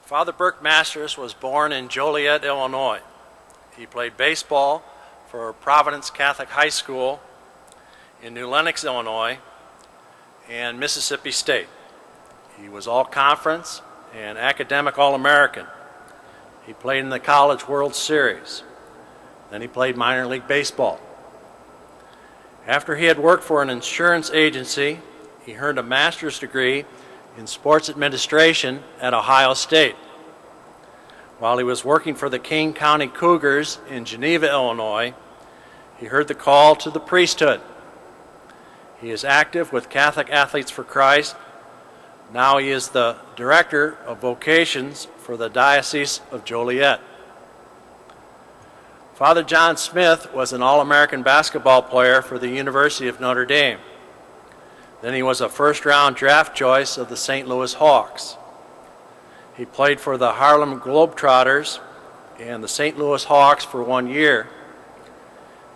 Father Burke Masters was born in Joliet, Illinois. He played baseball for Providence Catholic High School in New Lenox, Illinois, and Mississippi State. He was all-conference and academic All-American. He played in the College World Series. Then he played minor league baseball. After he had worked for an insurance agency, he earned a master's degree in sports administration at Ohio State. While he was working for the Kane County Cougars in Geneva, Illinois, he heard the call to the priesthood. He is active with Catholic Athletes for Christ. Now he is the Director of Vocations for the Diocese of Joliet. Father John Smyth was an All-American basketball player for the University of Notre Dame. Then he was a first-round draft choice of the St. Louis Hawks. He played for the Harlem Globetrotters and the St. Louis Hawks for 1 year.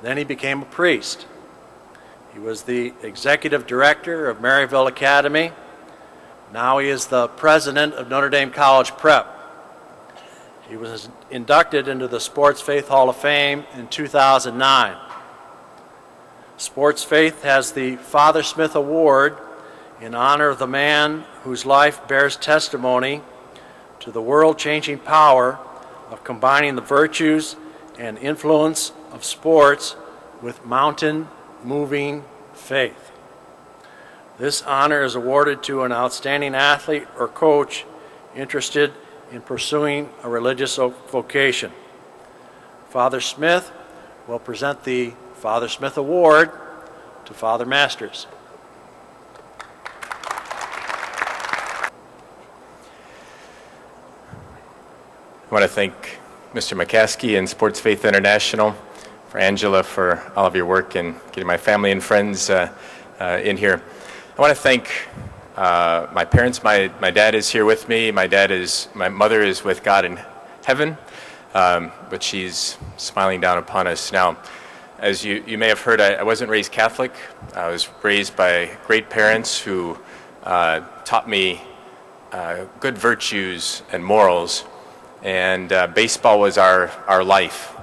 Then he became a priest. He was the executive director of Maryville Academy. Now he is the president of Notre Dame College Prep. He was inducted into the Sports Faith Hall of Fame in 2009. Sports Faith has the Father Smyth Award in honor of the man whose life bears testimony to the world-changing power of combining the virtues and influence of sports with mountain-moving faith. This honor is awarded to an outstanding athlete or coach interested in pursuing a religious vocation. Father Smyth will present the Father Smyth Award to Father Masters. I want to thank Mr. McCaskey and Sports Faith International, for Angela for all of your work and getting my family and friends in here. I want to thank my parents. My dad is here with me. My mother is with God in heaven, but she's smiling down upon us now. As you may have heard, I wasn't raised Catholic. I was raised by great parents who taught me good virtues and morals, and baseball was our life.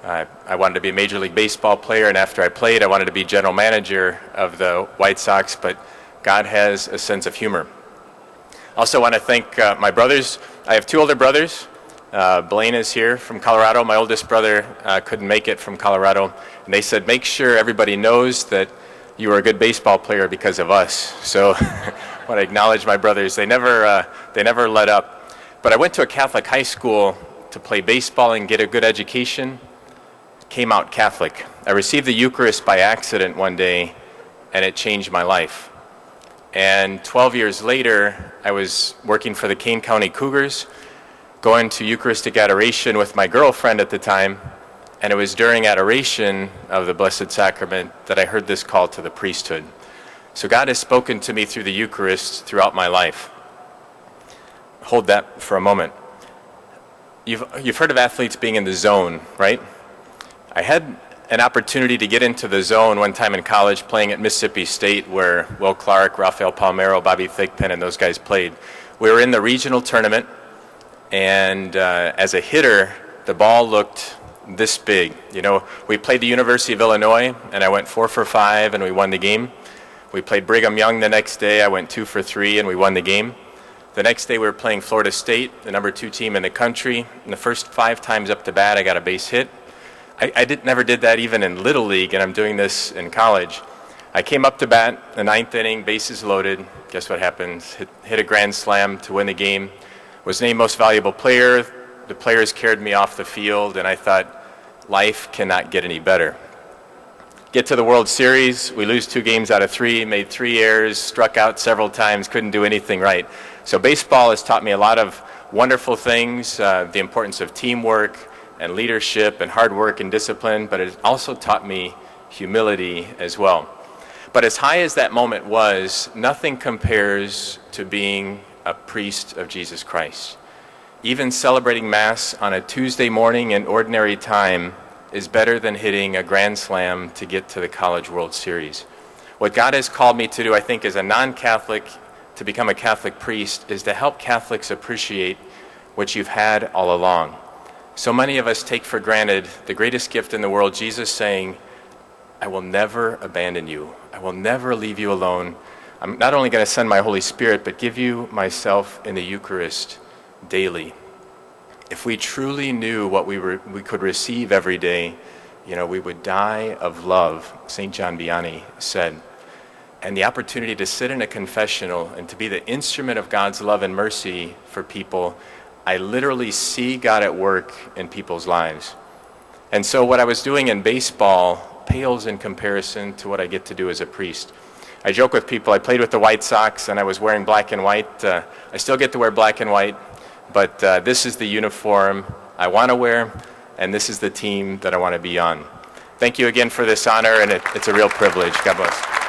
I wanted to be a Major League Baseball player, and after I played, I wanted to be general manager of the White Sox, but God has a sense of humor. I also want to thank my brothers. I have two older brothers. Blaine is here from Colorado. My oldest brother couldn't make it from Colorado. And they said, make sure everybody knows that you are a good baseball player because of us. So I want to acknowledge my brothers. They never let up. But I went to a Catholic high school to play baseball and get a good education. Came out Catholic. I received the Eucharist by accident one day, and it changed my life. And 12 years later, I was working for the Kane County Cougars, going to Eucharistic adoration with my girlfriend at the time, and it was during adoration of the Blessed Sacrament that I heard this call to the priesthood. So God has spoken to me through the Eucharist throughout my life. Hold that for a moment. You've heard of athletes being in the zone, right? I had an opportunity to get into the zone one time in college playing at Mississippi State, where Will Clark, Rafael Palmeiro, Bobby Thigpen, and those guys played. We were in the regional tournament, and as a hitter, the ball looked this big. You know, we played the University of Illinois, and I went 4 for 5, and we won the game. We played Brigham Young the next day. I went 2 for 3, and we won the game. The next day, we were playing Florida State, the number 2 team in the country. And the first 5 times up to bat, I got a base hit. I never did that even in Little League, and I'm doing this in college. I came up to bat, the 9th inning, bases loaded. Guess what happened? Hit a grand slam to win the game. Was named most valuable player. The players carried me off the field, and I thought, life cannot get any better. Get to the World Series, we lose 2 games out of 3, made 3 errors, struck out several times, couldn't do anything right. So baseball has taught me a lot of wonderful things, the importance of teamwork and leadership and hard work and discipline, but it also taught me humility as well. But as high as that moment was, nothing compares to being a priest of Jesus Christ. Even celebrating Mass on a Tuesday morning in ordinary time is better than hitting a grand slam to get to the College World Series. What God has called me to do, I think, as a non-Catholic, to become a Catholic priest, is to help Catholics appreciate what you've had all along. So many of us take for granted the greatest gift in the world, Jesus saying, I will never abandon you. I will never leave you alone. I'm not only going to send my Holy Spirit, but give you myself in the Eucharist daily. If we truly knew what we could receive every day, we would die of love, St. John Vianney said. And the opportunity to sit in a confessional and to be the instrument of God's love and mercy for people, I literally see God at work in people's lives. And so what I was doing in baseball pales in comparison to what I get to do as a priest. I joke with people, I played with the White Sox and I was wearing black and white. I still get to wear black and white, but this is the uniform I want to wear, and this is the team that I want to be on. Thank you again for this honor, and it's a real privilege. God bless.